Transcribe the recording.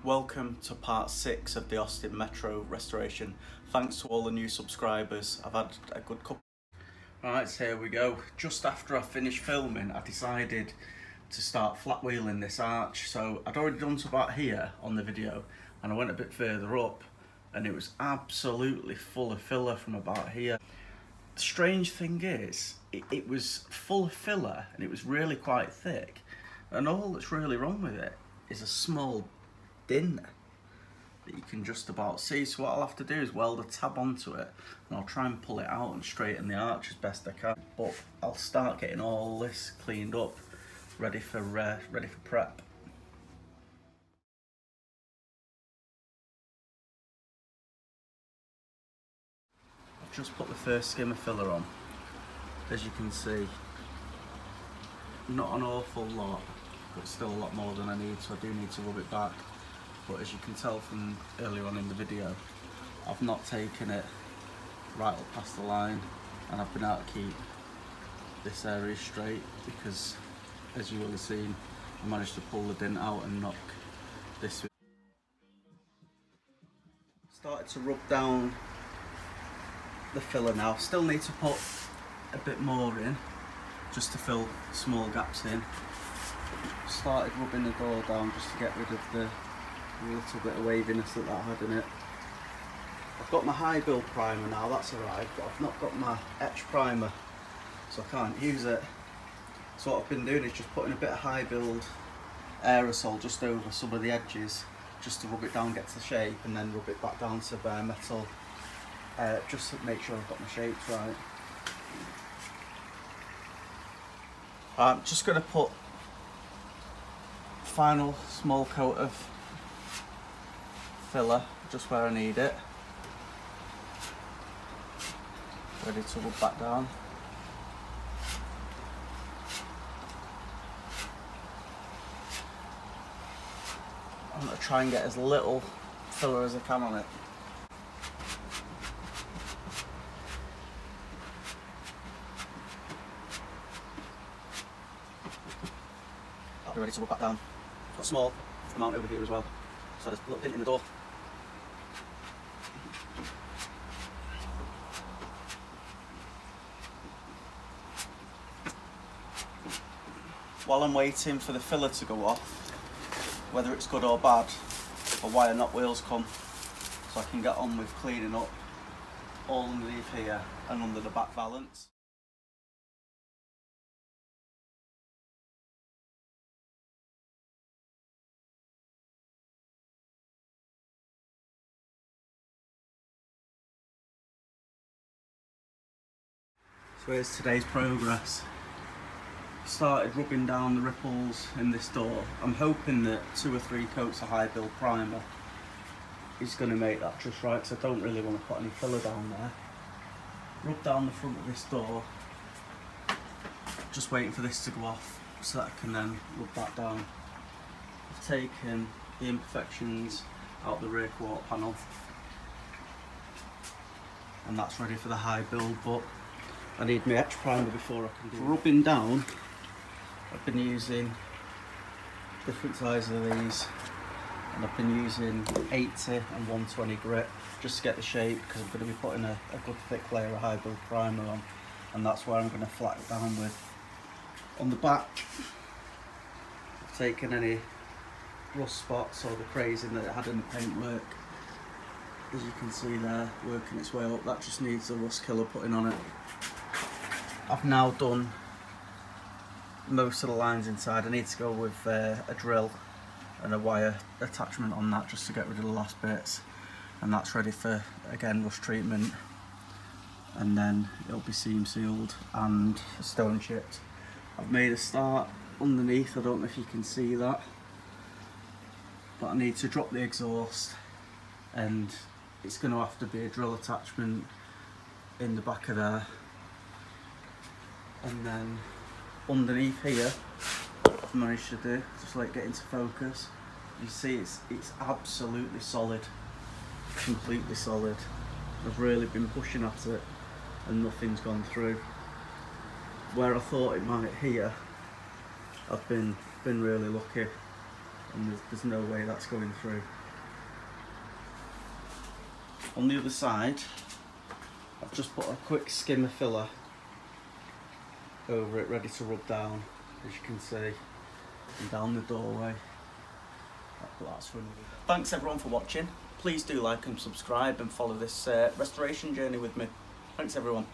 Welcome to part 6 of the Austin Metro restoration. Thanks to all the new subscribers. I've had a good couple. Right, so here we go. Just after I finished filming, I decided to start flat wheeling this arch. So I'd already done to about here on the video, and I went a bit further up and it was absolutely full of filler from about here. The strange thing is, it was full of filler and it was really quite thick, and all that's really wrong with it is a small din that you can just about see. So what I'll have to do is weld a tab onto it, and I'll try and pull it out and straighten the arch as best I can. But I'll start getting all this cleaned up, ready for prep. I've just put the first skimmer filler on. As you can see, not an awful lot, but still a lot more than I need, so I do need to rub it back. But as you can tell from earlier on in the video, I've not taken it right up past the line, and I've been able to keep this area straight because, as you will have seen, I managed to pull the dint out and knock this. Started to rub down the filler now. Still need to put a bit more in just to fill small gaps in. Started rubbing the door down just to get rid of the little bit of waviness that had in it. I've got my high build primer now, that's arrived, but I've not got my etch primer, so I can't use it. So what I've been doing is just putting a bit of high build aerosol just over some of the edges, just to rub it down, get to the shape, and then rub it back down to bare metal, just to make sure I've got my shapes right. I'm just going to put final small coat of filler just where I need it, ready to rub back down. I'm going to try and get as little filler as I can on it. I'll be ready to rub back down. I've got a small amount over here as well, so there's a little dint in the door. While I'm waiting for the filler to go off, whether it's good or bad, a wire knot wheels come, so I can get on with cleaning up all underneath here and under the back valance. So here's today's progress. Started rubbing down the ripples in this door. I'm hoping that 2 or 3 coats of high build primer is going to make that just right, because I don't really want to put any filler down there. Rub down the front of this door, just waiting for this to go off so that I can then rub that down. I've taken the imperfections out the rear quarter panel, and that's ready for the high build, but I need my etch primer before I can do it. For rubbing down, I've been using different sizes of these, and I've been using 80 and 120 grit just to get the shape, because I'm going to be putting a good thick layer of high build primer on, and that's where I'm going to flat it down with. On the back, I've taken any rust spots or the crazing that it had in the paintwork. As you can see there, working its way up, that just needs the rust killer putting on it. I've now done most of the lines inside. I need to go with a drill and a wire attachment on that just to get rid of the last bits, and that's ready for, again, rust treatment, and then it'll be seam sealed and stone chipped. I've made a start underneath, I don't know if you can see that, but I need to drop the exhaust, and it's going to have to be a drill attachment in the back of there. And then underneath here, I've managed to do, just like get into focus. You see it's absolutely solid, completely solid. I've really been pushing at it and nothing's gone through. Where I thought it might here, I've been really lucky. and there's no way that's going through. On the other side, I've just put a quick skimmer filler over it, ready to rub down, as you can see, and down the doorway. That's for another day. Thanks everyone for watching. Please do like and subscribe and follow this restoration journey with me. Thanks everyone.